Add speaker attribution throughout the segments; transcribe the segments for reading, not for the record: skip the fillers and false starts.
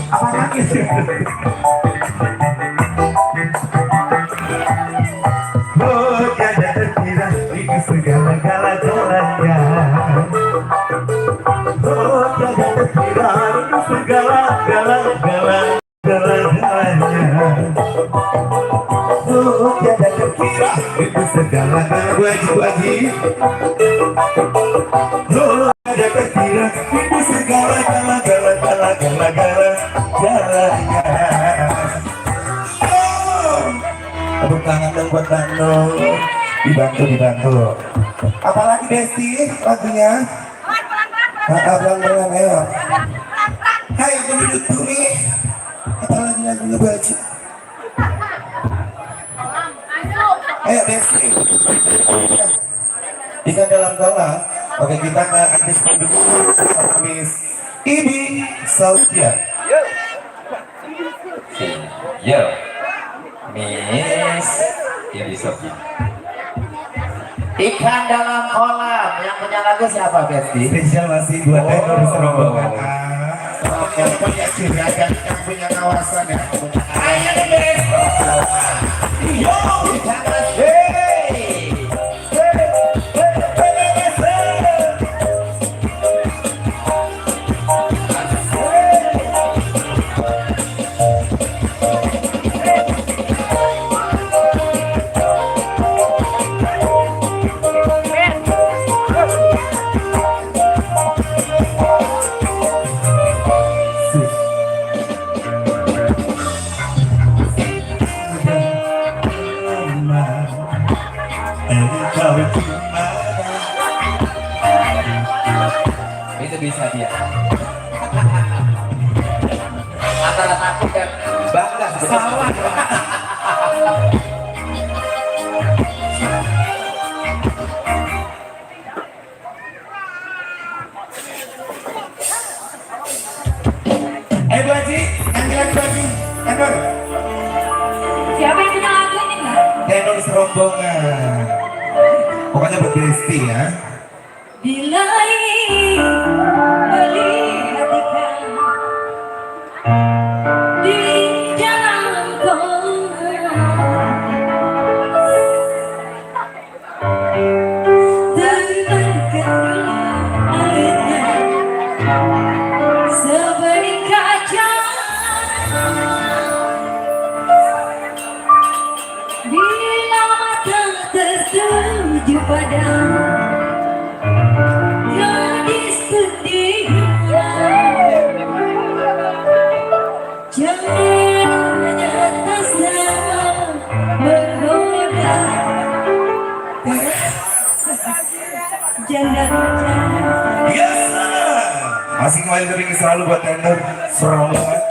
Speaker 1: Apa lagi sih? Oh, tiada terkira itu segala-galanya. Oh, tiada terkira itu segala-galanya. Oh, tiada terkira itu segala-galanya. Wajib-wajib. Oh, tiada terkira itu segala-galanya. Tepuk tangan dong buat Bandung. Dibantu. Apalagi Besti lagunya? Pelan-pelan ayo. Hai penduduk bumi. Apalagi lagunya baju? Ayo Besti. Ikan dalam kolam. Oke kita ke artis pendukung sama Miss Ibi Sautia.
Speaker 2: Yo, Miss Ibi Sautia. Ikan dalam kolam yang punya lagu siapa Besti?
Speaker 1: Spesial masih buat tenor serombongan. Yang punya ciri yang punya kawasan ya. Ayo Besti. Yo, ikan
Speaker 2: itu bisa dia antara takut dan bangga salah.
Speaker 1: Bu Haji, nyanyi lagi Bu Haji, tenor.
Speaker 3: Siapa yang punya lagu ini enggak?
Speaker 1: Tenor serombongan. Pokoknya buat Besti ya.
Speaker 3: Bila ingin melihat ikan di dalam kolam, terbangkan dulu airnya sebening kaca. Bila mata tertuju padamu, gadis pendidikan, jangan atas nama menggoda janda.
Speaker 1: Yes, masih kembali sering selalu buat tenor serombongan.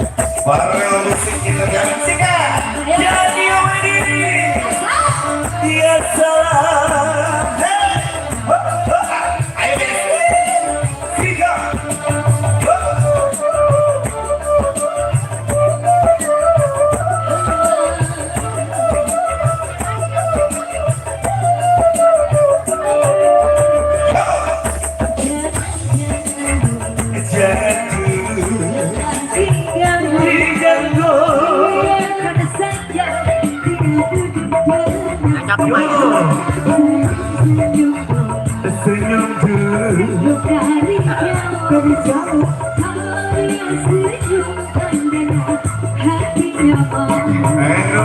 Speaker 1: Para musik kita jangan sikat. Jadi ini dia salah. Ayo Besti, tiga. Senyum dulu
Speaker 3: dari jauh hanya senyum dan hatinya
Speaker 1: ayo.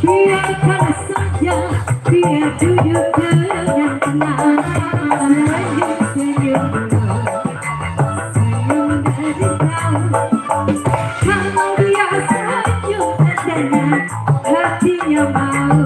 Speaker 3: Biarkan saja Biar duduk dengan tenang senyum-senyum senyum dari kau. Kalau dia senyum tandanya hatinya mau.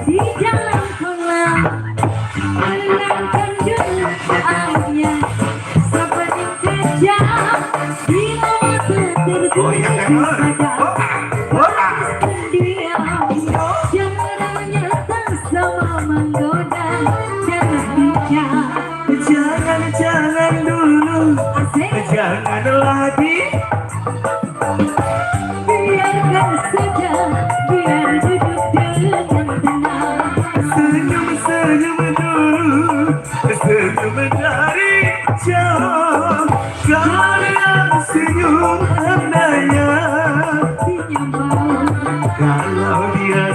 Speaker 3: Di dalam kolam menangkan dulu airnya seperti kejam di laut tertulis diam caranya tak sama menggoda jangan bicara
Speaker 1: Jangan dulu,
Speaker 3: asik
Speaker 1: jangan lagi.
Speaker 3: biarkan saja biar duduk dengan tenang.
Speaker 1: Senyum dulu, senyum dari jauh. Kalau senyum andanya,
Speaker 3: Hatinya mau.
Speaker 1: kalau dia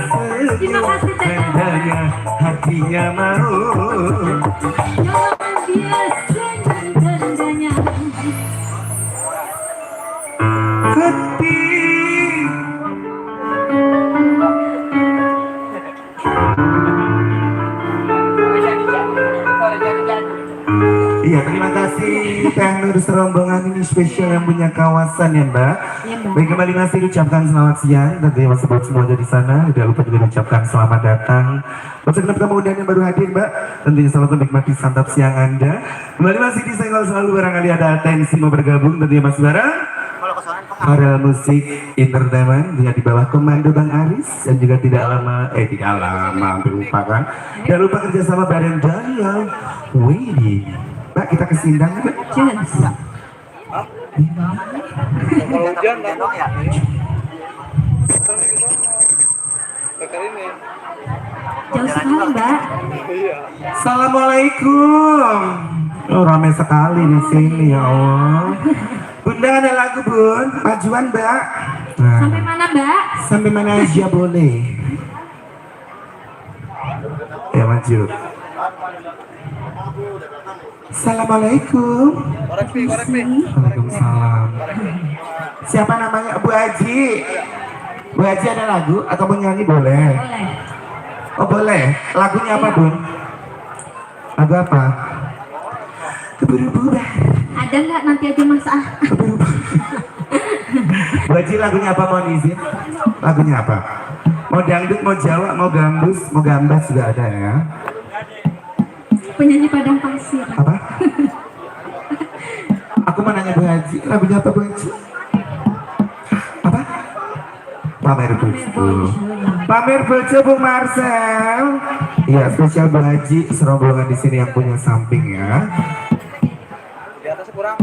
Speaker 3: Terima
Speaker 1: senyum
Speaker 3: kasih, Teh.
Speaker 1: andanya, hatinya mau.
Speaker 3: Kalau dia senyum tandanya
Speaker 1: Hati Iya, terima kasih Teh Nur serombongan ini spesial yang punya kawasan ya Mbak.
Speaker 3: Ya, Mbak.
Speaker 1: Baik, kembali masih ucapkan selamat siang dan terima kasih buat semuanya di sana. Tidak lupa juga ucapkan selamat datang. Buat segenap tamu undangan yang baru hadir Mbak, tentunya selamat menikmati santap siang Anda. Kembali masih disenggol selalu barangkali ada atensi mau bergabung, tentunya masih bareng para musik entertainment yang di bawah komando Bang Aris dan juga tidak lama hampir lupa kan. Jangan lupa kerjasama bareng Daniel Widi. Mbak, kita ke Sindang Mbak.
Speaker 3: Jelas.
Speaker 4: Kalau hujan gendong ya.
Speaker 3: Jauh sekali Mbak.
Speaker 1: Assalamualaikum. Oh, ramai sekali di sini ya Allah. Bunda ada lagu Bun, majuan Mbak. Nah,
Speaker 3: Sampai mana Mbak?
Speaker 1: sampai mana aja boleh. Ya maju. Assalamualaikum. Waalaikumsalam. Siapa namanya? Bu Haji. Bu Haji ada lagu atau mau nyanyi boleh?
Speaker 3: Boleh.
Speaker 1: Oh boleh. Lagunya apa Bun? Lagu apa? Keburu bubar.
Speaker 3: Ada nggak nanti aja Mas Ah?
Speaker 1: Bu Haji lagunya apa mau izin? Lagunya apa? Mau dangdut, mau Jawa, mau gambus, mau gambas juga ada ya.
Speaker 3: Penyanyi Padang Pasir.
Speaker 1: Apa? Aku mau nanya Bu Haji, lagunya apa Bu Haji? Apa? Pamer Bojo. Pamer Bojo Bung Marcel. Iya, spesial Bu Haji serombongan di sini yang punya samping ya.
Speaker 4: Di atas kurang.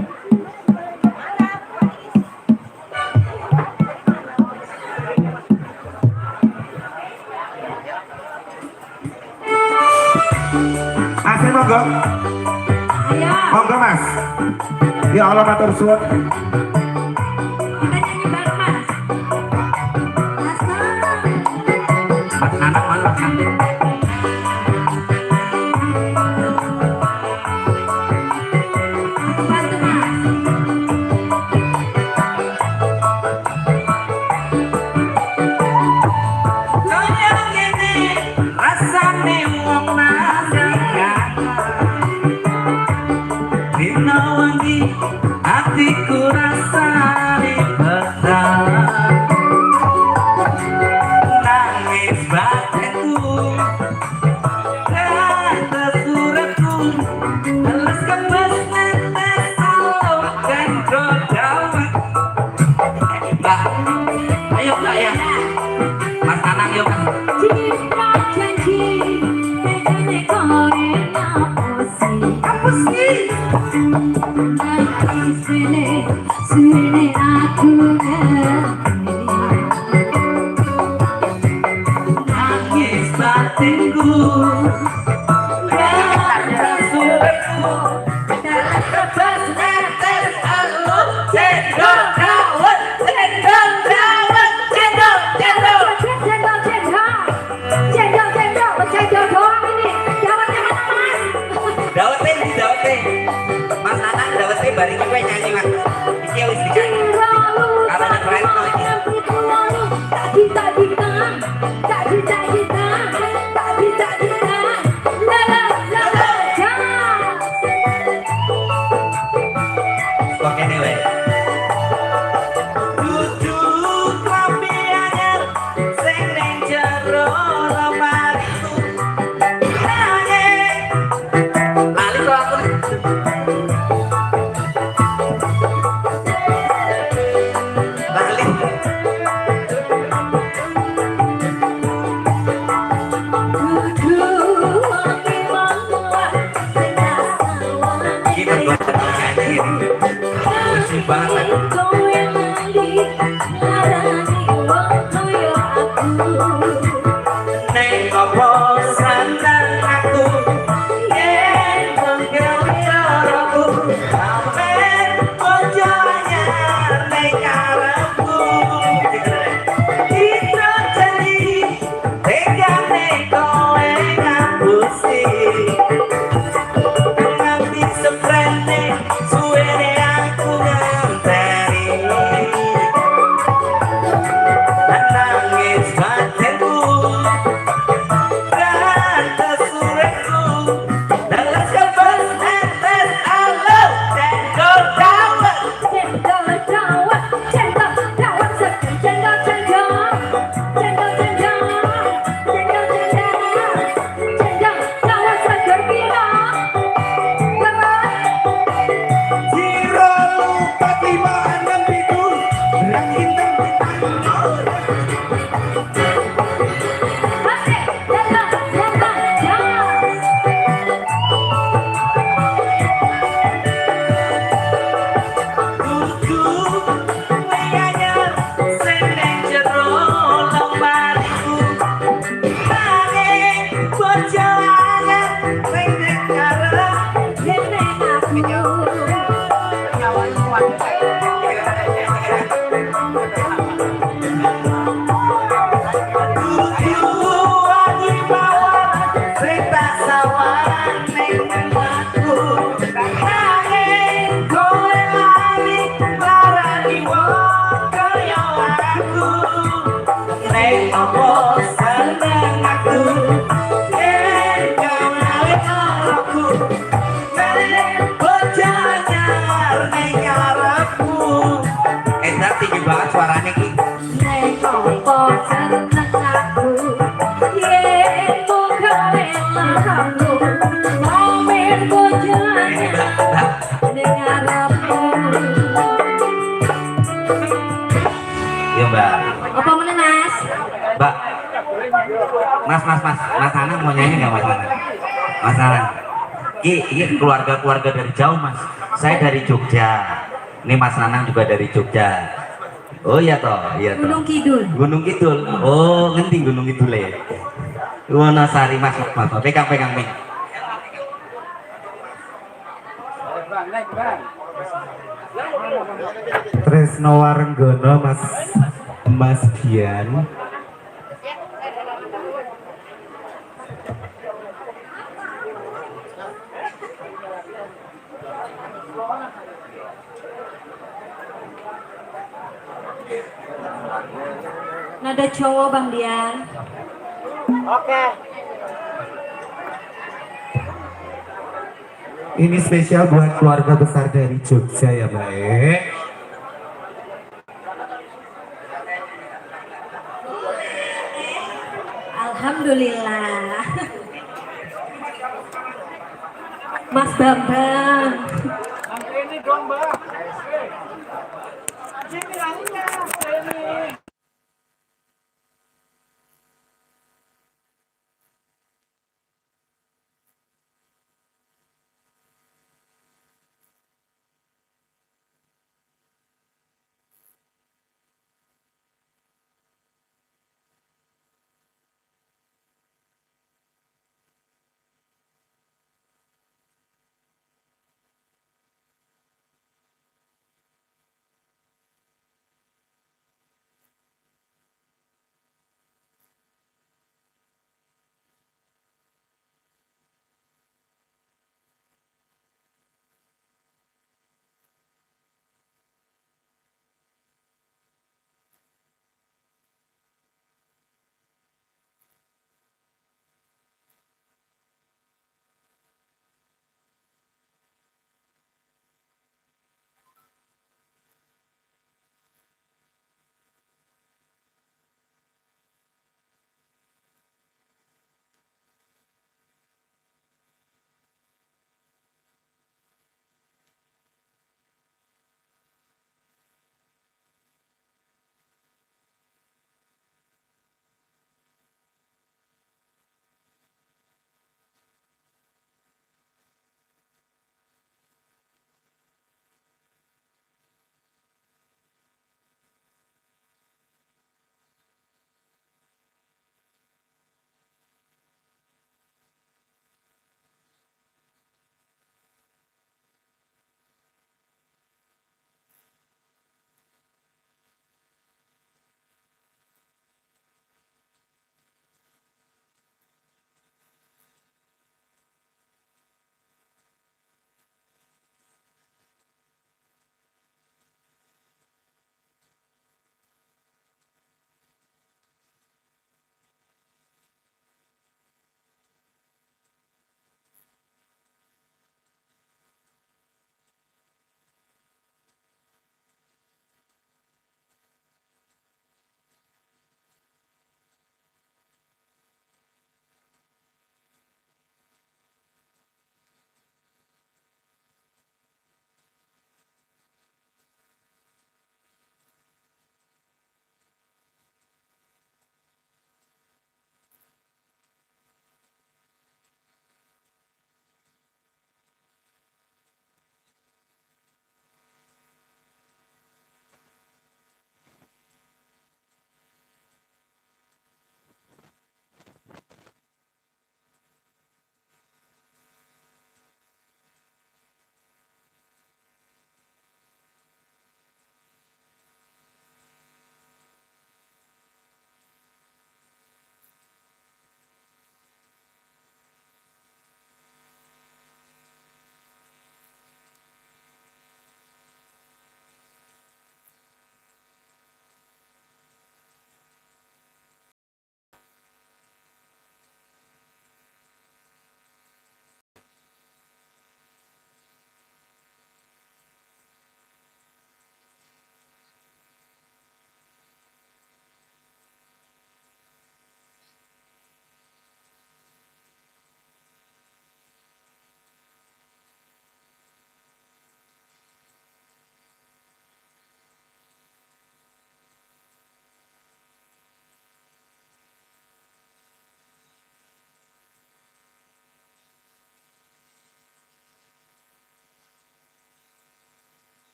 Speaker 1: Mas, monggo.
Speaker 3: Ayo.
Speaker 1: Monggo Mas. Ya Allah matur suwun.
Speaker 3: Kita nyanyi bareng Mas. Asal.
Speaker 1: Anak malah.
Speaker 3: Aku bantu Mas.
Speaker 1: Rasane wong Dina wangi hatiku rasane berat, nangis batinku kata suratku alas kembas netes salok dan rodawat. Mbak, ayo Mbak ya Mas Anang yuk.
Speaker 3: Cinta janji tegane kore apa sih? Nanti sini aku ngerti.
Speaker 1: Nangis batinku kata suratku
Speaker 2: bari kowe nyanyi Mas. Iki wis dikanyi. Karena keren to iki. Oke nih weh. Duduk lambe anyar sing ning jero lemariku. Lali kok aku. Lali. Kita buat nyanyi ini. Pusing banget aku. Neng opo seneng aku yen menggawe aku sampe ojo anyar neng karepku kita jadi tegane kowe ngapusi nganti seprene suwene aku ngenteni nangis batinku tinggi banget suaranya ki. Iya mbak.
Speaker 3: Apa mana mas?
Speaker 2: Mbak. Mas Anang mau nyanyi nggak Mas Anang? Mas Anang. Ini keluarga dari jauh Mas. Saya dari Jogja. Ini Mas Anang juga dari Jogja. Oh iya toh, iya toh.
Speaker 3: Gunung Kidul.
Speaker 2: Gunung Kidul. Oh, ngendi Gunung Kidul ya? Wonosari Mas. Pegang.
Speaker 1: Tresno Warenggono Mas Dian.
Speaker 3: Nada cowok Bang Dian.
Speaker 4: Oke.
Speaker 1: Ini spesial buat keluarga besar dari Jogja ya Mbak.
Speaker 3: Alhamdulillah. Mas Bambang.
Speaker 4: Ini dong, Mbak.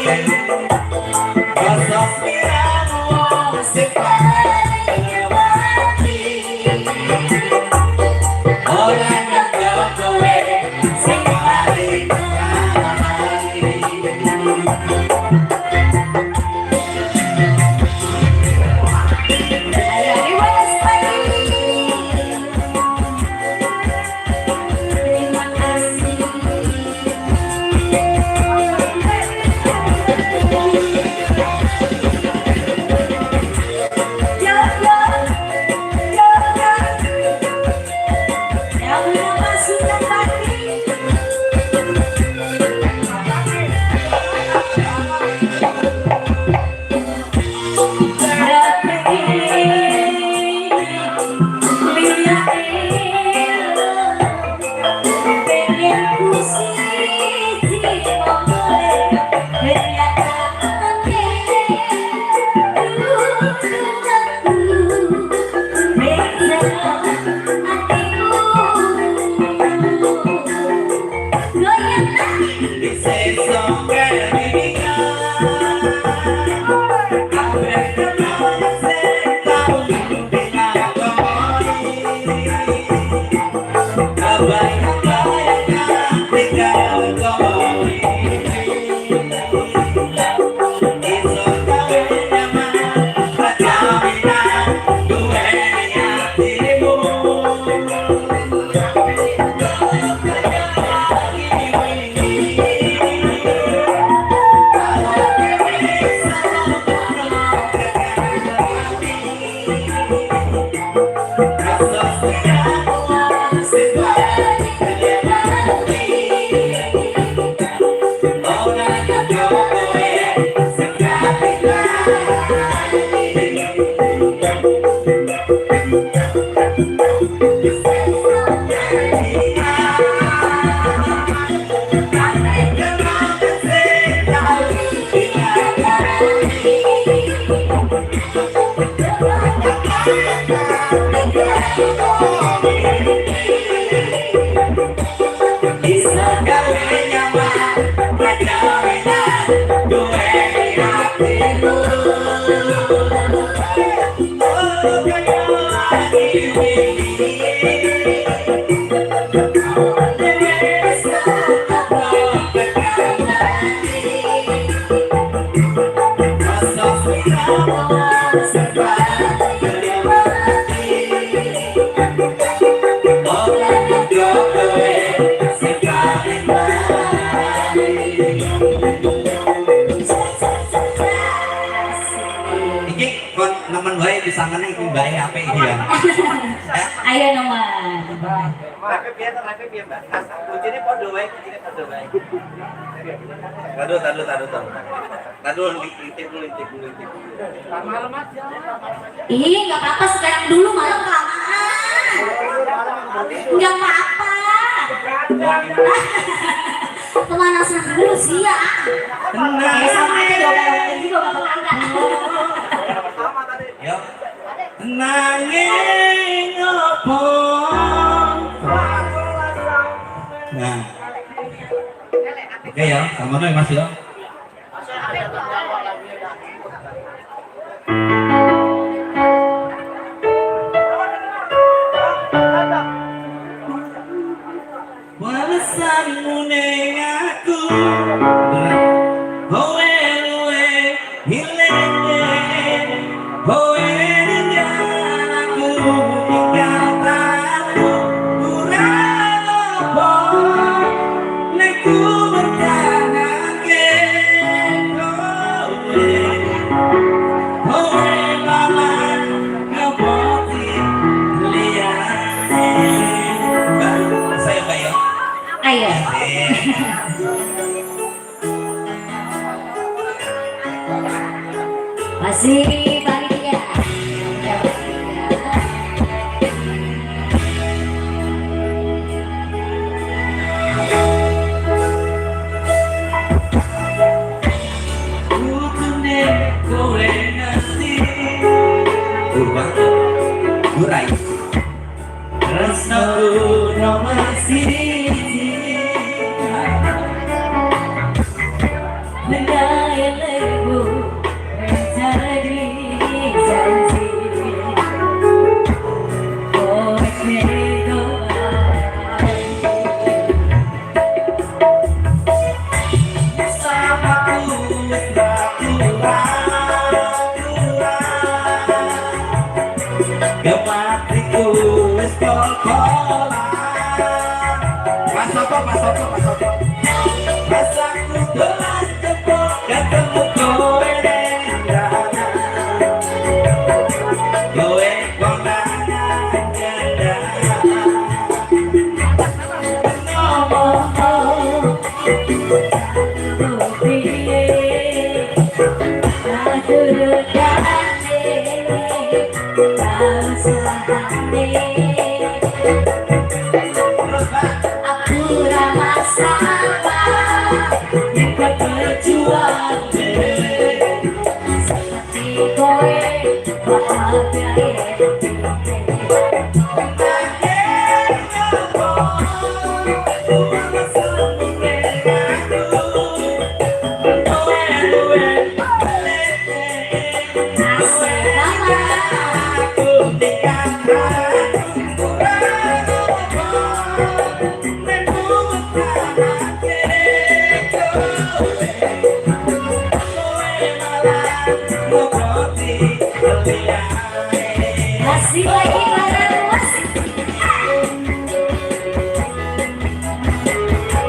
Speaker 2: Rasa piramu sekali mati. Orang yang kau kowe sekali
Speaker 5: disangkane iki mbae apik iki ya.
Speaker 3: Ayo nomor.
Speaker 4: Live biar Mbak. Kuncine podo wae, kuncine podo wae. Taduh, intip dulu. Malam aja.
Speaker 3: Ih, nggak apa-apa sekarang dulu malam kelamaan. Nggak apa-apa. Pemanasan dulu sih ya. Sama aja dong, juga bakal angkat.
Speaker 5: Yo. Nanging opo. Nah. Oke ya, sama ya Mas ya. Walesanmu ning aku. Kowe luwe hilenge. Kowe aku tinggal tahu kurang apa nek ku bertanake kowe malah ngepoti liyane. Saya kayak
Speaker 3: Ayo. Masih panitia.
Speaker 5: kutune kowe ngerti kurang kurai tresnaku nomor siji
Speaker 3: benda yang lebu menjadi janji. Oh doa
Speaker 5: Bersamaku Gematiku wis kol-kolan. Mas Sopo Rasaku dolan jempol ketemu kowe dendana. Kowe kondangan jendana.
Speaker 3: ngomong piye aku dekane rasane aku ra masalah ikut berjuang seperti kowe bahagia masih lagi barang masih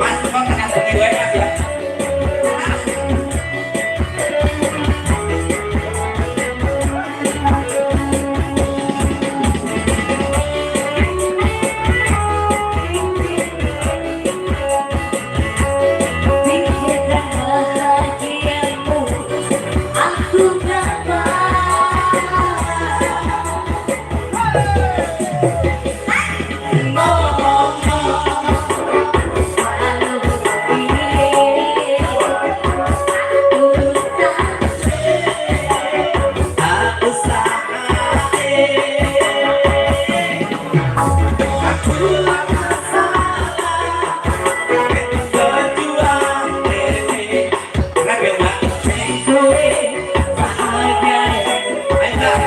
Speaker 5: Mas Sopo tekan sini wae Mas ya.
Speaker 3: pikirkan bahagiamu aku berapa
Speaker 5: Aku sahae aku lama salah berjuang dhewe. Raga Mbak.
Speaker 3: kowe bahagia
Speaker 5: Ayo Mbak.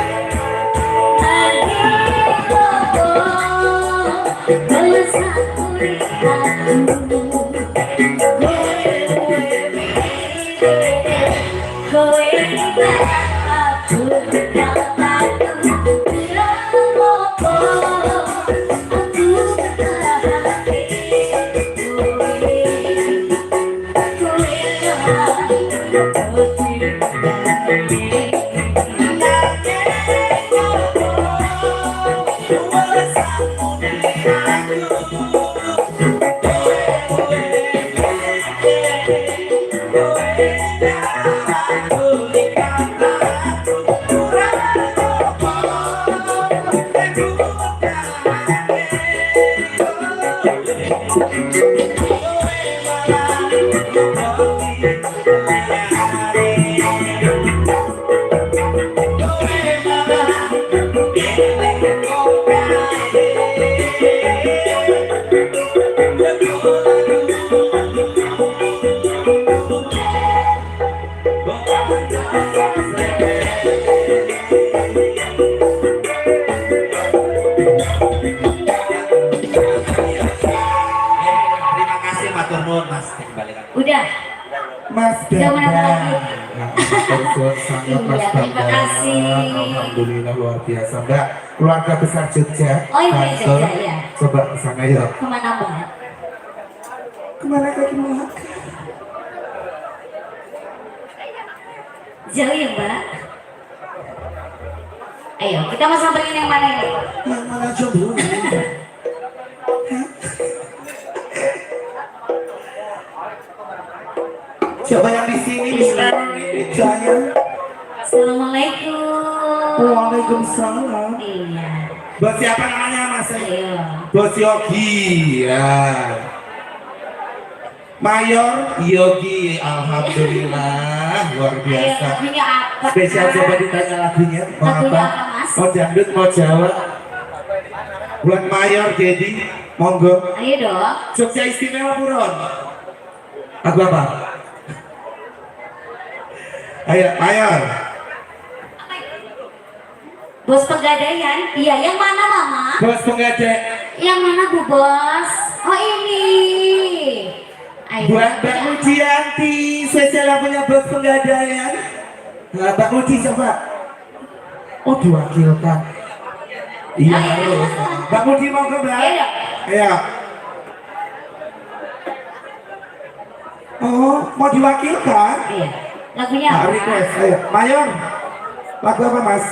Speaker 5: Terima kasih matur nuwun Mas. Kembalikan.
Speaker 3: Udah,
Speaker 1: Mas
Speaker 3: Udah, mana
Speaker 1: Dandan.
Speaker 3: lagi?
Speaker 1: Sangat Mas
Speaker 3: Iya, terima
Speaker 1: Dandan.
Speaker 3: kasih.
Speaker 1: Alhamdulillah luar biasa Mbak. Keluarga besar Jogja.
Speaker 3: Oh, iya,
Speaker 1: Tante.
Speaker 3: Jogja, iya.
Speaker 1: Coba ke sana yuk.
Speaker 3: kemana Mbak?
Speaker 1: Kemana kaki Mbak?
Speaker 3: Jauh ya Mbak? Ayo, kita mau samperin yang mana ini?
Speaker 1: Yang mana jomblo? Coba yang di sini Mister Jaya.
Speaker 3: Assalamualaikum.
Speaker 1: Waalaikumsalam.
Speaker 3: Iya.
Speaker 1: Bos siapa namanya Mas?
Speaker 3: Ayo.
Speaker 1: Bos Yogi. Ya. Mayor Yogi. Alhamdulillah luar
Speaker 3: Ayo,
Speaker 1: biasa.
Speaker 3: lagunya apa?
Speaker 1: Spesial coba ditanya lagunya. Mau
Speaker 3: Lagunya
Speaker 1: apa?
Speaker 3: apa, Mas?
Speaker 1: Mau dangdut, mau Jawa. Buat Mayor jadi monggo.
Speaker 3: Ayo dong.
Speaker 1: Jogja Istimewa Buron. Lagu apa? Ayo, Mayor.
Speaker 3: Bos Pegadaian? Iya, yang mana Mama?
Speaker 1: Bos Pegadaian.
Speaker 3: Yang mana Bu Bos? Oh ini. Ayo.
Speaker 1: Buat Mbak Mujianti, spesial punya Bos Pegadaian. Nah, Mbak Muji coba. Oh, diwakilkan. Iya, harus. Mbak Muji mau ke Mbak?
Speaker 3: Iya.
Speaker 1: Iya. Oh, mau diwakilkan?
Speaker 3: Iya. Lagunya
Speaker 1: Nah,
Speaker 3: apa?
Speaker 1: request. Ayo, Mayor. Lagu apa, Mas?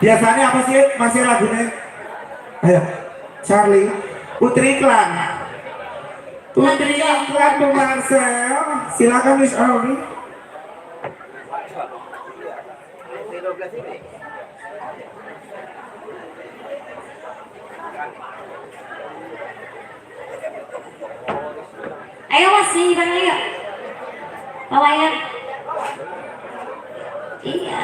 Speaker 1: Biasanya apa sih masih lagunya? Ayo, Charlie. Putri Iklan. Putri Iklan Bu Marcel. Silakan Miss Auri.
Speaker 3: Ayo Mas, nyanyi bareng ayo. Pawayan. Iya.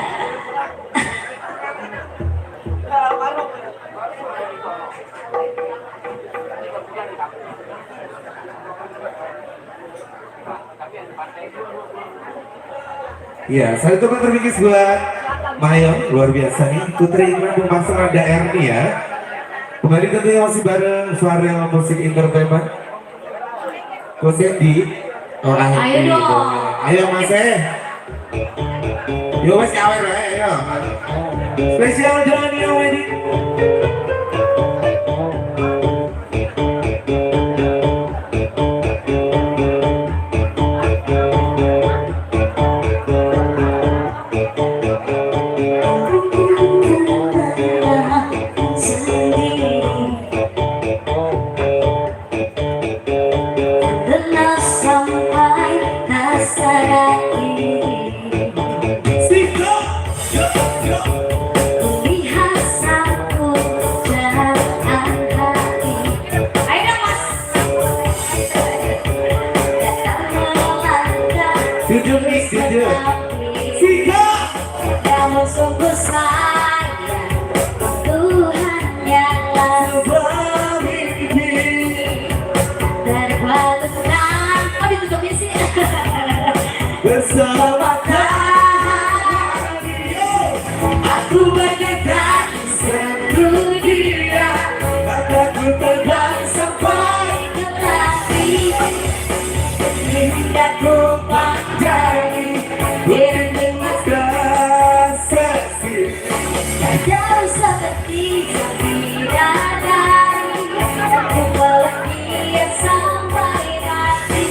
Speaker 1: Ya, saya coba terpikir buat Mayor, luar biasa nih. Putri Iklan Bu Marcel ada Erni ya. Kembali tentunya masih bareng suara musik entertainment. Coach Andy. Oh,
Speaker 3: Ayo dong.
Speaker 1: Ayo Mas Yo Mas awer ayo. Spesial Johnny Wedding.
Speaker 3: Benar sampai tak sadar diri. Lihat satu jalan hati. Ayo dong Mas.
Speaker 1: Jujur nih, jujur.
Speaker 3: Kamu sungguh sayang, Tuhan yang lalu terbalutkan. Oh ditutupin sih.
Speaker 1: Bersama
Speaker 3: Aku bagaikan seluruh dunia, aku terbang sampai ke langit. Hingga ku pandangi dirimu
Speaker 1: seksi.
Speaker 3: jauh seperti bidadari. Aku peluk dia sampai mati.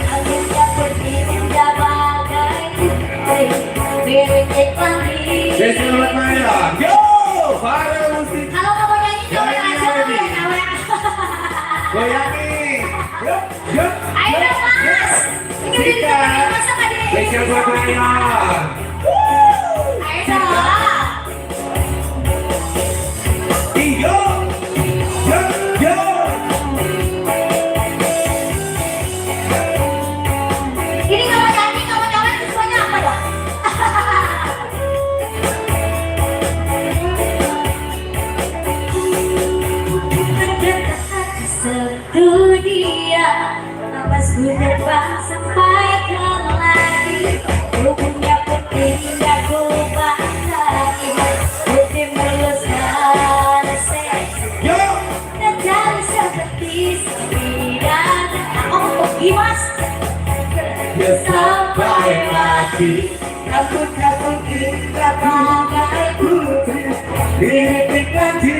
Speaker 3: Akhirnya pergi tidak bagai putri milik langit.
Speaker 1: Spesial buat Mayor. Yo, para musik.
Speaker 3: Kalau nggak mau nyanyi jangan aja ya kawan.
Speaker 1: Goyangi. Yo,
Speaker 3: Ayo dong Mas. Ini udah ditemenin masa nggak diri.
Speaker 1: spesial buat Mayor.
Speaker 3: Ayo dong.
Speaker 1: Yo, yo, yo.
Speaker 3: Ini kalau nyanyi kawan-kawan semuanya apa dong? Sedunia, napasku terbang sampai ke langit. Tubuhnya putih hingga ku pandangi. Putih mulus dan seksi.
Speaker 1: Yo.
Speaker 3: Dan jauh seperti bidadari. Oh, Mas.
Speaker 1: Ya sampai mati.
Speaker 3: Rambut-rambut kita bagai putri.
Speaker 1: Dirikan di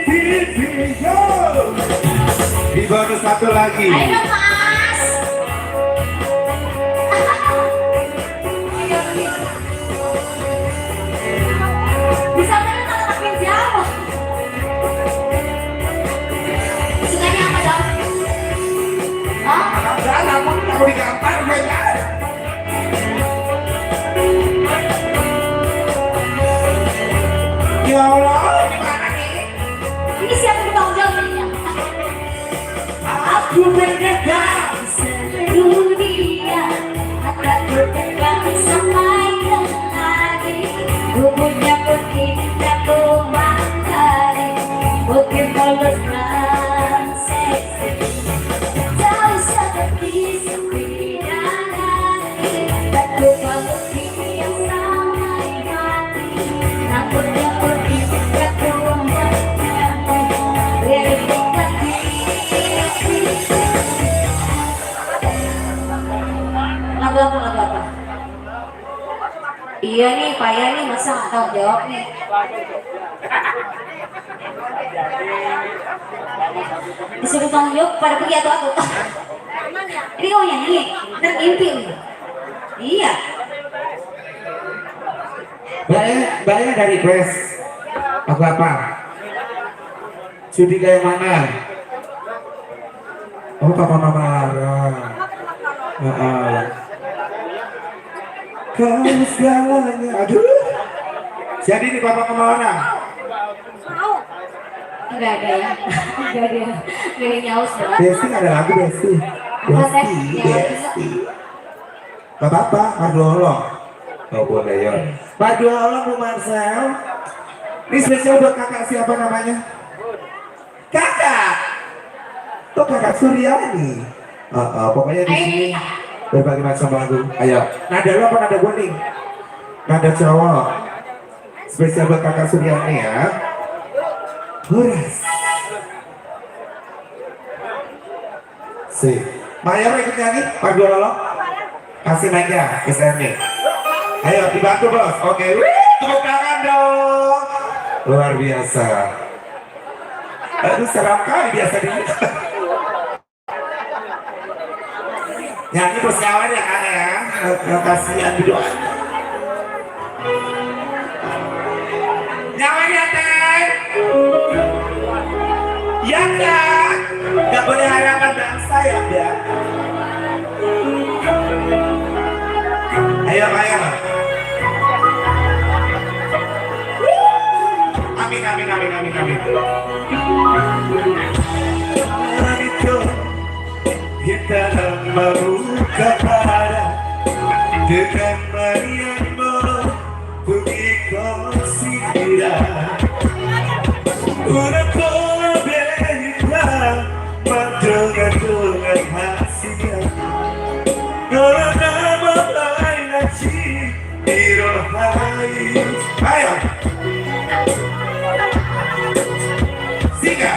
Speaker 1: TV. Yo. Di bonus satu lagi.
Speaker 3: Ayo dong Mas. Bisa bener kalau makin jauh. Sukanya apa dong? Hah?
Speaker 1: Enggak, namun mau digampar gue ya. Ya Allah, gimana nih?
Speaker 3: Ini siapa yang bertanggung jawab jadinya?
Speaker 1: Aku berdekat
Speaker 3: lagu apa? Iya nih, payah nih, masa nggak tahu jawab nih. Disuruh tanggung jawab pada pergi atau aku? Ini kau nyanyi, ntar mimpi nih. Iya.
Speaker 5: Mbaknya dari request apa? Judi kayak mana? Oh, Papa Mama Lara. Kau segalanya. Aduh. Jadi ini Papa Mama Lara.
Speaker 3: Enggak ada ya. Enggak ada. Enggak ada nyaus ya.
Speaker 5: Besti ada lagu Besti. Besti. Gak apa-apa, Pak Lolo. Oh boleh ya. Pak Lolo, Bu Marcel. Ini spesial buat kakak siapa namanya? Kakak. Tuh kakak Suryani. Pokoknya di sini berbagai macam lagu. Ayo, nada lo apa nada kuning? Nada cowok. Spesial buat kakak Suryani ya. Huras. Si. Maya mau ikut nyanyi? Pak Lolo. Kasih mic ya, SRD. Ayo dibantu bos. Oke, tepuk tangan dong. Luar biasa. Aduh seram kali biasa ini. Nyanyi bersiawan ya kan ya. Kasihan doa. Nyawa ya teh. Ya kan. Gak boleh harapan bangsa ya dia. Ayo. Amin. Itu kita membuka pada dengan Marianmu pergi konsiderar una probabilità mendengar hasilnya karena lain dirohai. Ayo Sika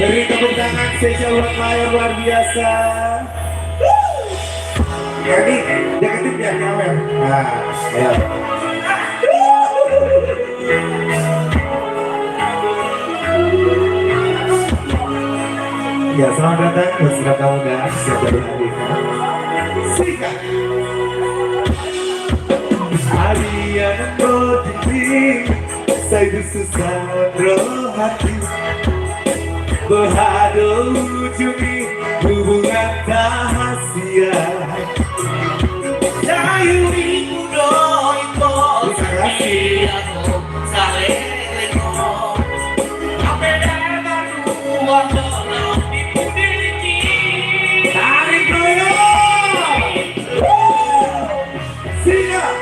Speaker 5: beri tepuk tangan spesial buat Maya luar biasa. Ya ini deketin biar nyawer. Nah, ayo. Ya, selamat datang buat sudah kamu dan siap dari Adika. Sikat. Harian berdiri, saya susah roh hati. Berhadu ujungi hubungan rahasia. Sayuri mudo itu kasih aku salego. Apa dengan ruang dalam dimiliki. Tarik dulu. Siap.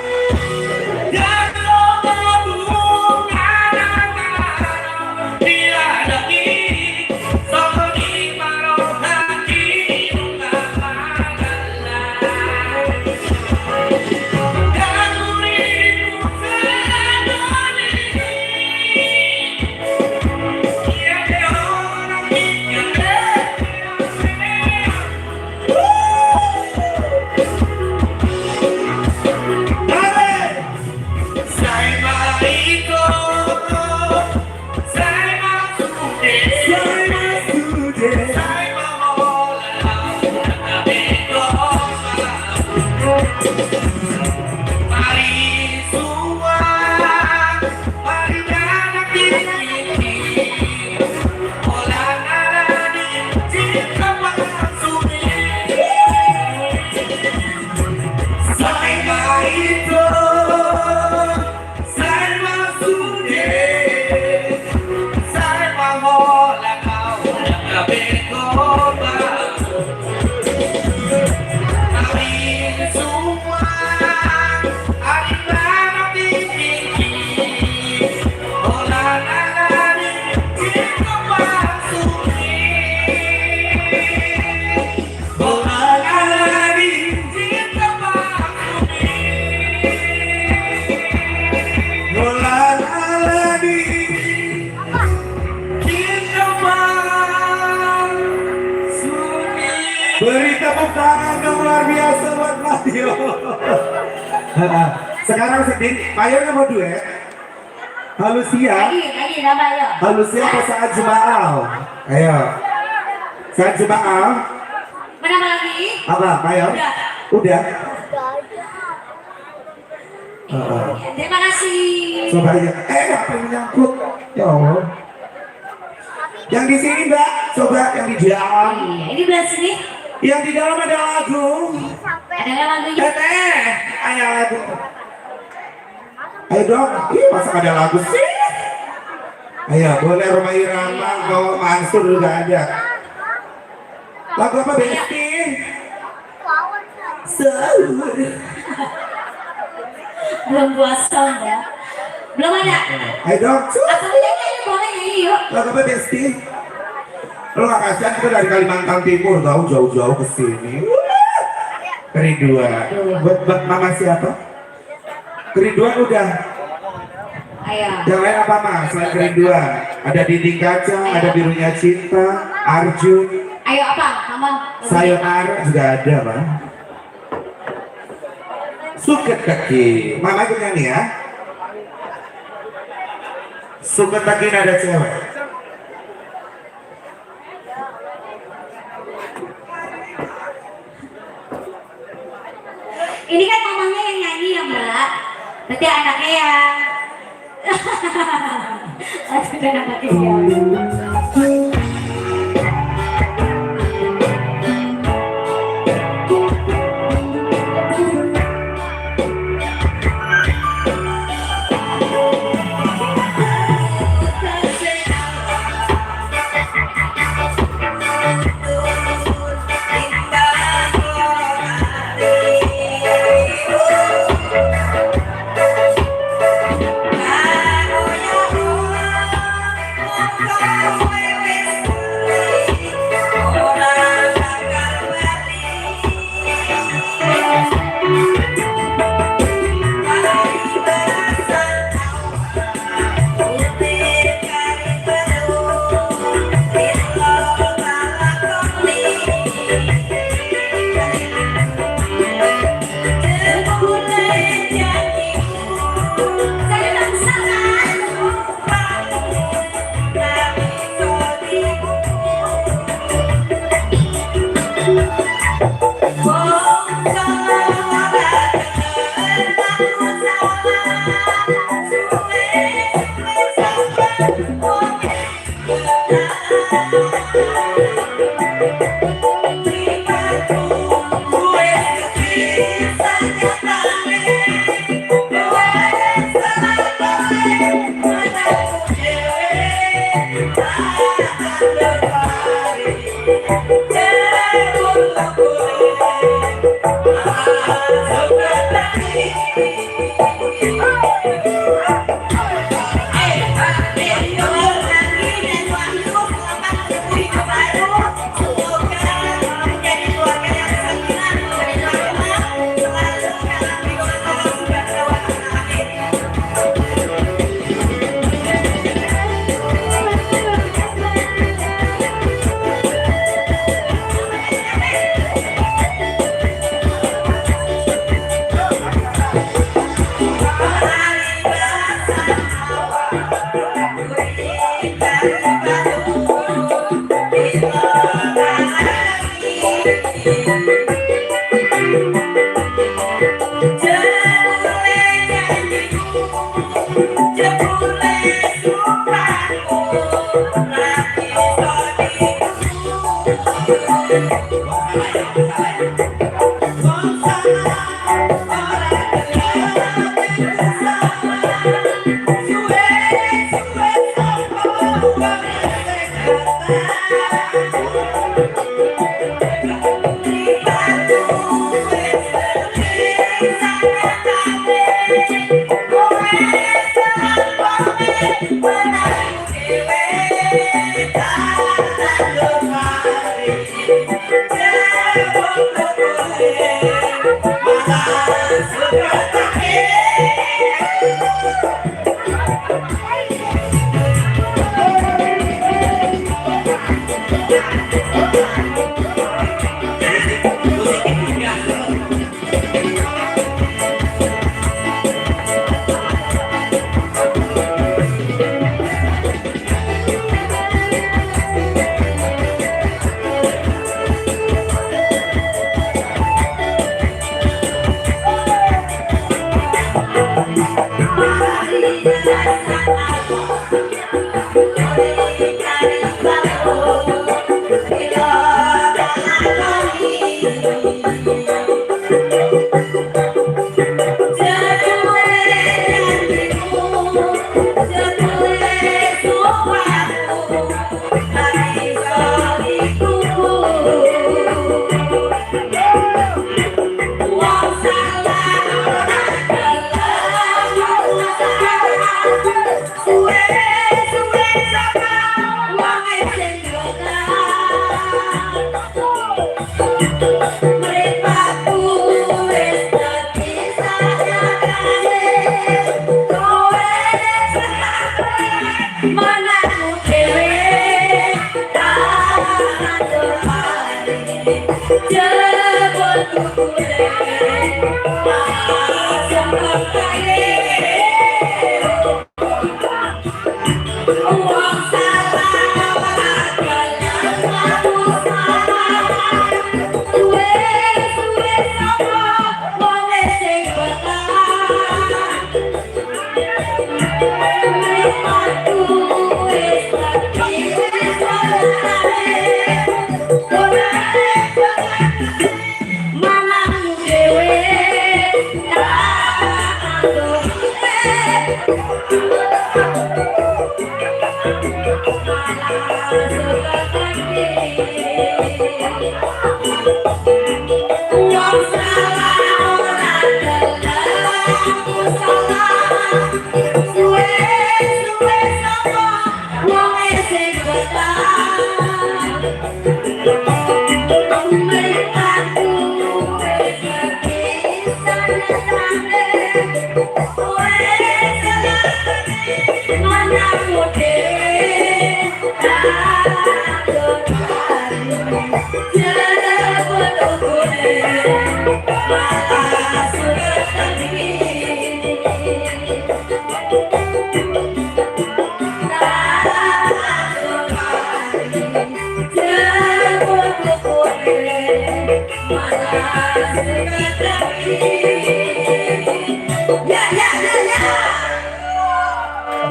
Speaker 5: tepuk tangan dong luar biasa buat Mario. Sekarang sedih, Mayornya mau duet. Halusia,
Speaker 3: Lagi nama ya.
Speaker 5: Halusia ke saat Jumaal. Ayo, saat Jumaal.
Speaker 3: Mana lagi?
Speaker 5: Apa, Mayor?
Speaker 3: Udah.
Speaker 5: Udah.
Speaker 3: Terima kasih.
Speaker 5: Coba aja. Apa yang menyangkut? Ya Allah. Yang di sini Mbak, coba yang di dalam.
Speaker 3: Iya, ini belah sini.
Speaker 5: Yang di dalam ada lagu.
Speaker 3: Ada nggak lagunya?
Speaker 5: Teteh, ayo lagu. Ayo dong, ih masa ada lagu sih? Ayo, boleh Roma Irama, kau Mansur juga ada. Lagu apa Besti? Sahur.
Speaker 3: Belum puasa ya. Belum ada.
Speaker 5: Ayo dong,
Speaker 3: Aku nyanyi boleh nyanyi yuk.
Speaker 5: lagu apa Besti? Lo gak kasihan kita dari Kalimantan Timur tahu jauh-jauh ke sini. Kerinduan. Buat mama siapa? Kerinduan udah.
Speaker 3: Ayo.
Speaker 5: Yang lain apa mas? Selain kerinduan. Ada dinding kaca, ada birunya cinta, Arjun,
Speaker 3: Ayo apa? Mama.
Speaker 5: sayonara juga ada bang. Suket kaki. Mama ikut nyanyi ya. Suket kaki ini ada cewek.
Speaker 3: Ini kan mamanya yang nyanyi ya mbak. Berarti anaknya yang. Aduh, dan anaknya yang.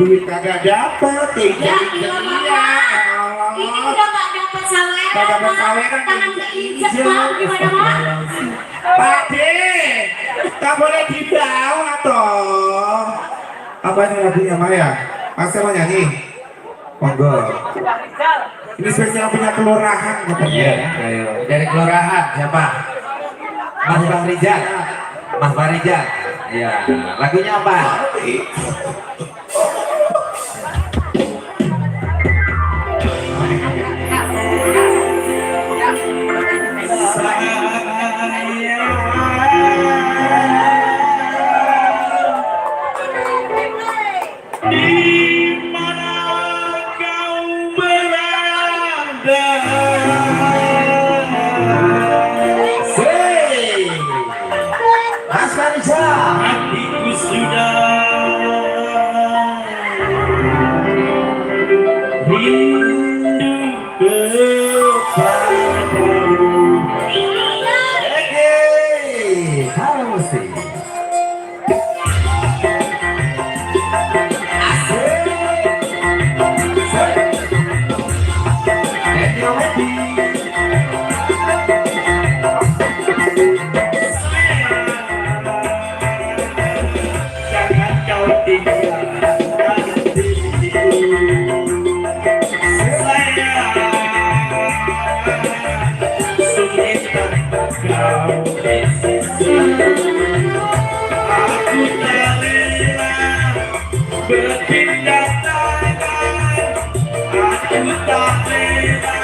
Speaker 5: Duit kagak dapet,
Speaker 3: Ya, iya, Mak. Ini udah gak dapet saweran,
Speaker 5: Gak dapet
Speaker 3: Mak.
Speaker 5: saweran,
Speaker 3: Tangan keinjek,
Speaker 5: iya.
Speaker 3: Mak. Gimana, Mak?
Speaker 5: Pade, tak boleh dibawa toh. Apa ini lagunya Maya? Mas mau nyanyi? Monggo. Ini spesial punya kelurahan katanya.
Speaker 2: Iya, ayo. Dari kelurahan siapa? Mas Bang Rijal. Mas Bang Rijal. Iya. Lagunya apa?
Speaker 5: Mas Marisa,
Speaker 6: Hatiku sudah rindu kepadamu.
Speaker 5: halo Musti.
Speaker 6: Jangan kau tinggalkan diriku. Sayang, sulit tanpa kau di sisi. Aku tak rela berpindah tangan. Aku tak rela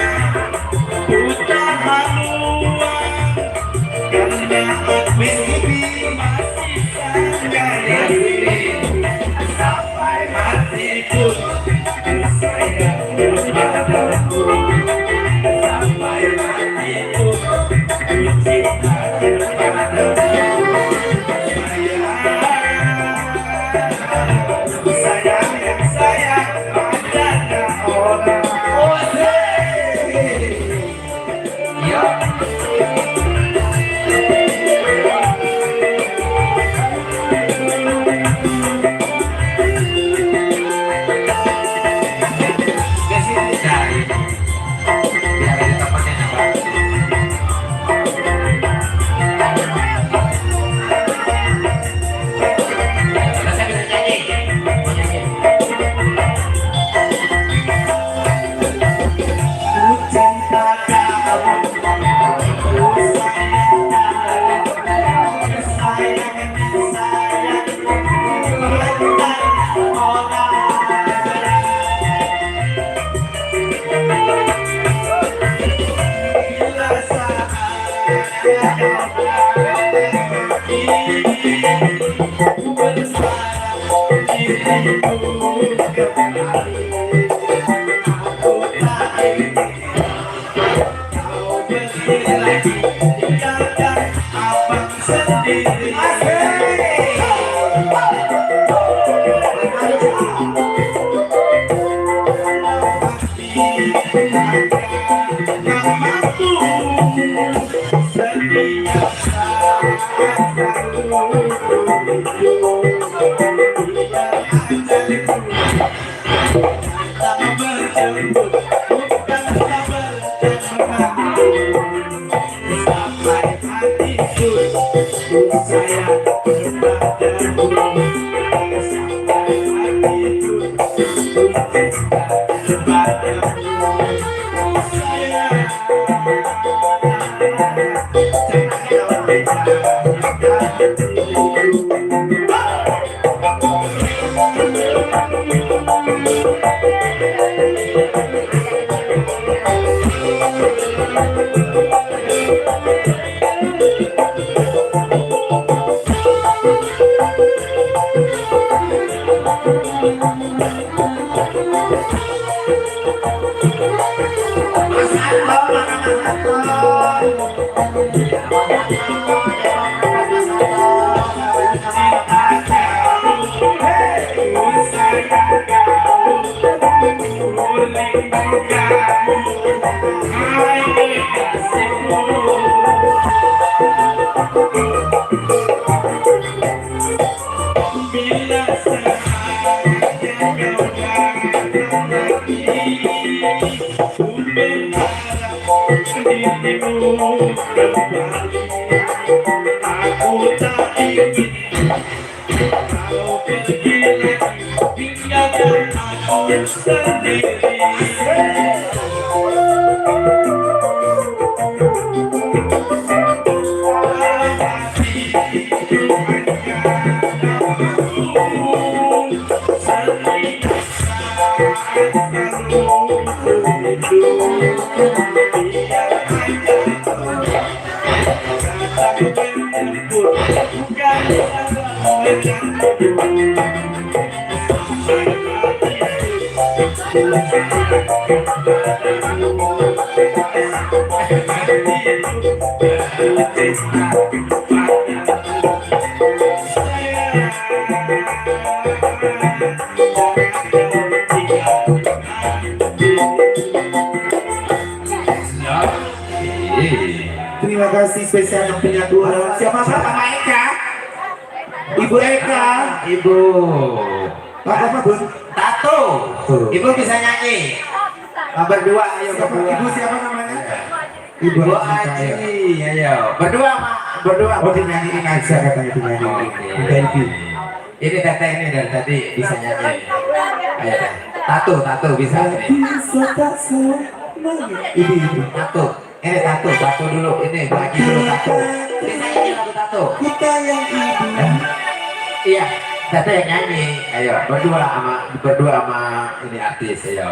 Speaker 6: putar haluan. Karena aku masih sangat diri. Sampai mati pun sayang kepadamu. Sampai mati pun ku cinta kepadamu. Sayang yang sayang padanya orang.
Speaker 5: Terima kasih spesial yang punya dua. Siapa Mama Eka? Ibu Eka.
Speaker 2: Ibu
Speaker 5: Pak apa Bun?
Speaker 2: Tato. Ibu bisa nyanyi. Berdua ayo berdua.
Speaker 5: Ibu siapa namanya?
Speaker 2: Ibu Aji. Ayo. Berdua berdua.
Speaker 5: Oh dinyanyiin aja katanya dinyanyiin. Ganti.
Speaker 2: Ini teteh ini dari tadi bisa nyanyi. Ayo teh. Tato bisa ini.
Speaker 5: Bisa tak senang. Ini.
Speaker 2: Tato. Ini tato dulu. Ini bagi dulu tato. Bisa nyanyi lagu tato.
Speaker 5: Kita yang ini.
Speaker 2: Iya, teteh yang nyanyi. Ayo, berdua sama ini artis. Ayo.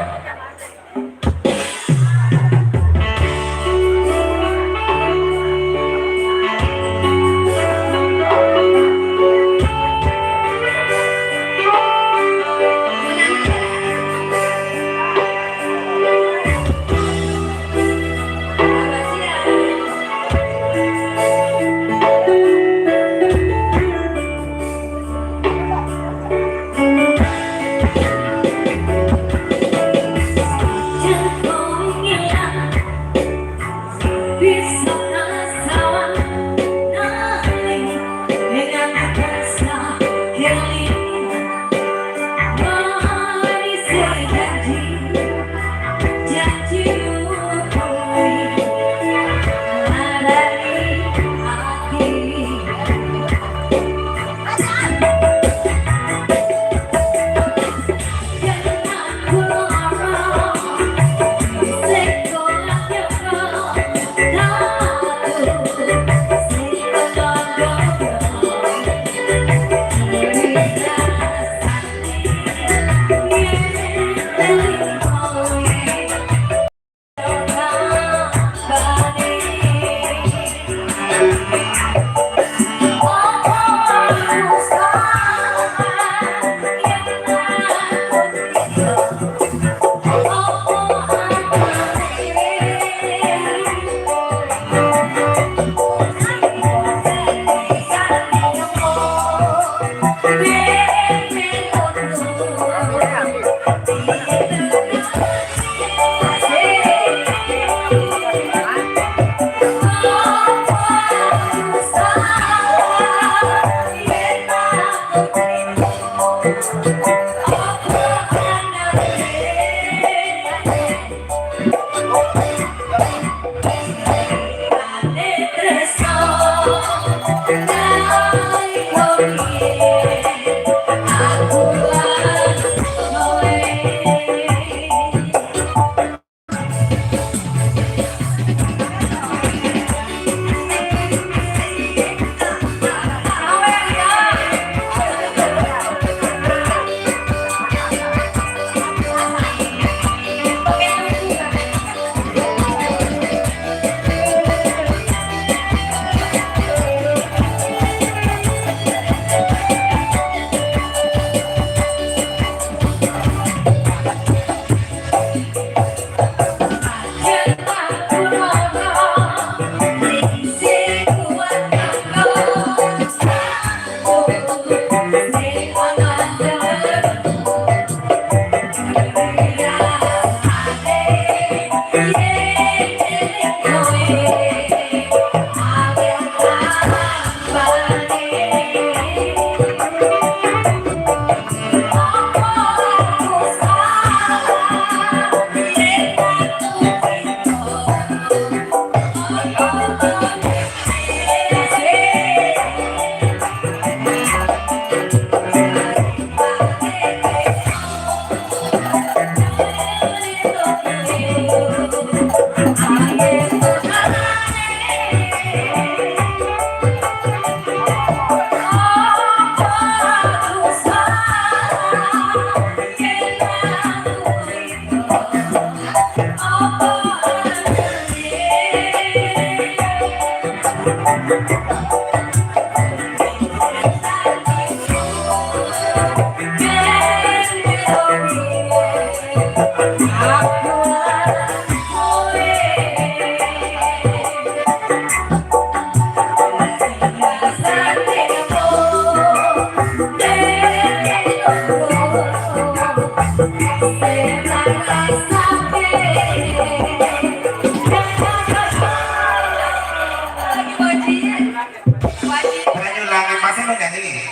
Speaker 5: Makanya ulangin masih mau nyanyi.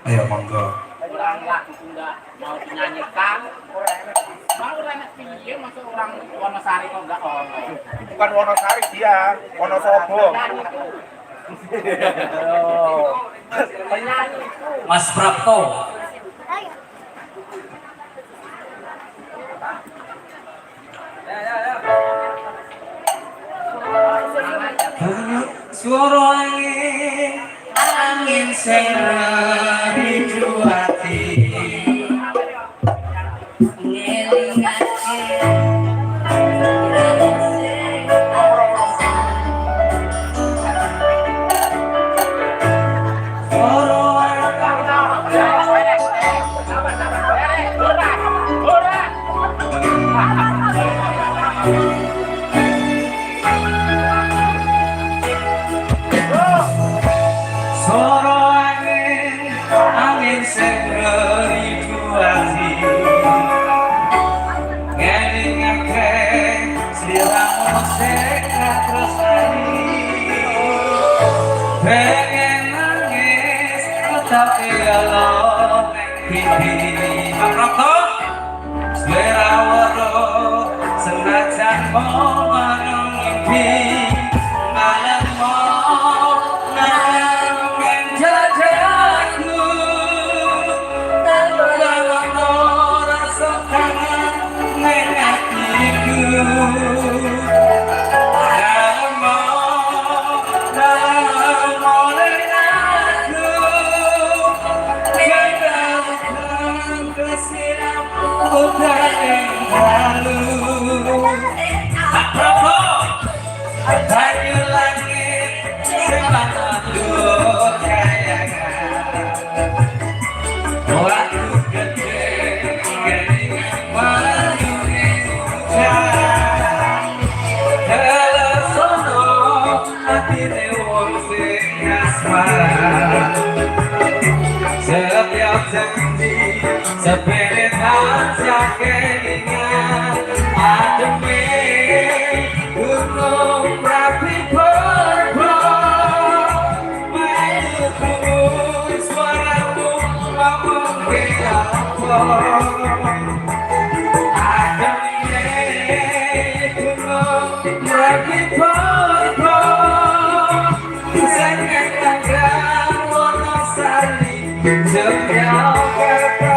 Speaker 5: Ayo monggo.
Speaker 4: Orang lah enggak mau dinyanyikan. Mau enak piye masuk orang Wonosari kok enggak ono.
Speaker 6: Bukan Wonosari dia, Wonosobo.
Speaker 4: Penyanyi itu.
Speaker 2: Mas Prapto. Suara angin, angin sing rindu hati. Suara angin, angin sing rindu hati. Ngelingake sliramu sing tresnani. Pengen nangis tetapi alo ning pipi. Prapto, slira weruh senajan mung mimpi. Malam mau nang jajaku, dalam rasa kangen ning atiku. Dalam ning aku, kagak kesiramu udah lalu. Prapto, banyu langit sing mandur kayangan. Waktu gede kelingan wayune hujan. Telesono atine wong sing asmara. Setiap janji sepele tansah kelingan. Ademe gunung rapi berbang. Melu turun suaramu ngomong ke apa. Ademe gunung rapi berbang. Sangat tanggang Wonosari Yogyakarta.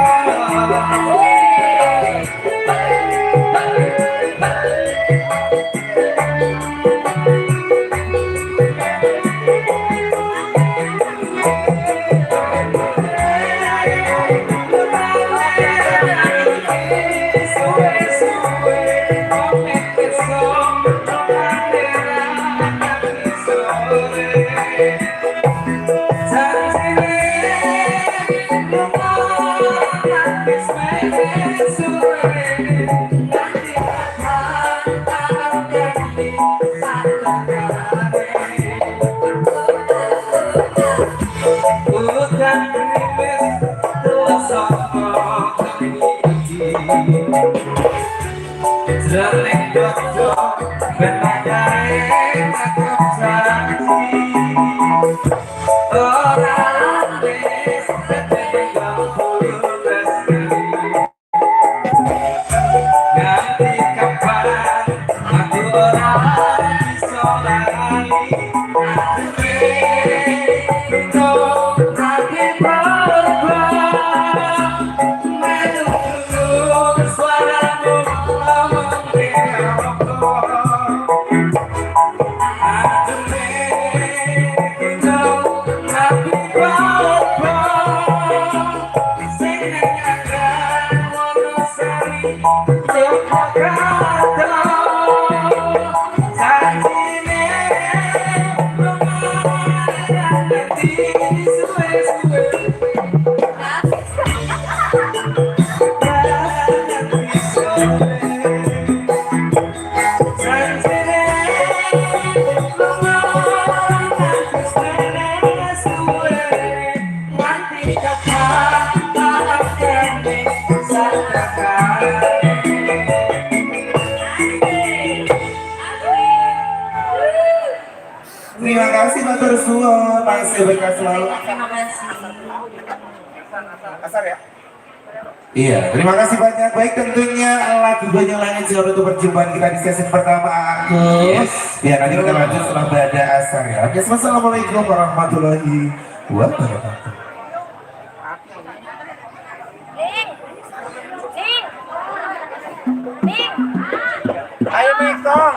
Speaker 2: Jelek dodo benayare takut janji. Orang wis tetep putus ganti kapan aku orang bisa lali. Itu lagi berbang melu suaramu ngomong ke apa. Ademe itu lagi berbang sing nyanyikan Wonosari Yogyakarta. Janjine lumayan nanti suwe-suwe. Nanti kapan malam ini saya
Speaker 5: matur suwun, masih berkah selalu.
Speaker 3: Terima kasih.
Speaker 6: Asar ya.
Speaker 5: Iya, terima kasih banyak. Baik, tentunya lagu Banyulangi Jawa untuk perjumpaan kita di sesi pertama aku. Ya, nanti kita lanjut setelah berada asar ya. Oke, assalamualaikum warahmatullahi wabarakatuh.
Speaker 6: Ayo Mekong.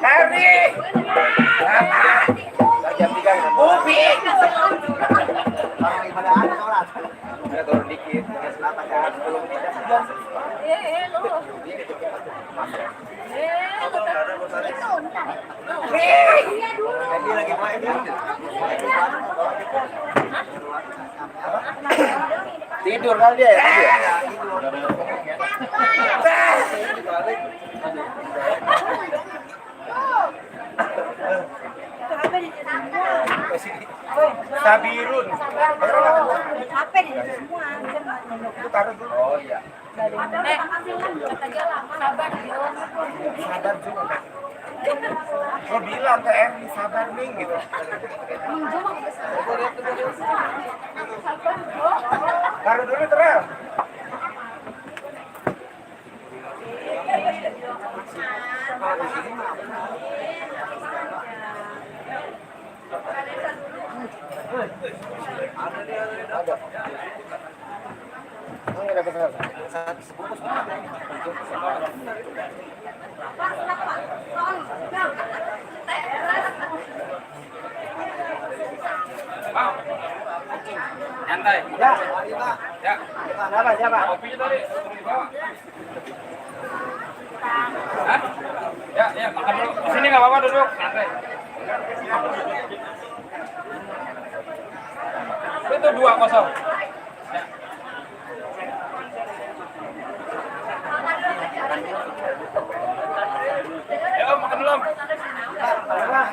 Speaker 6: Harry. Jam 3 Ubi. Udah turun dikit. Tidur kali dia ya? Sabirun.
Speaker 3: Apa nih semua?
Speaker 6: Itu taruh dulu. Oh iya. Sabar juga. Lo bilang ke Erni sabar nih gitu. Taruh dulu terus.
Speaker 4: Santai.
Speaker 6: Ya.
Speaker 4: Ya.
Speaker 6: Siapa?
Speaker 4: Kopinya tadi. Hah? Ya, ya, makan dulu. Di sini nggak apa-apa duduk. Santai. Itu 2-0. Ya. Ya, Om, makan dulu, Om. Hah?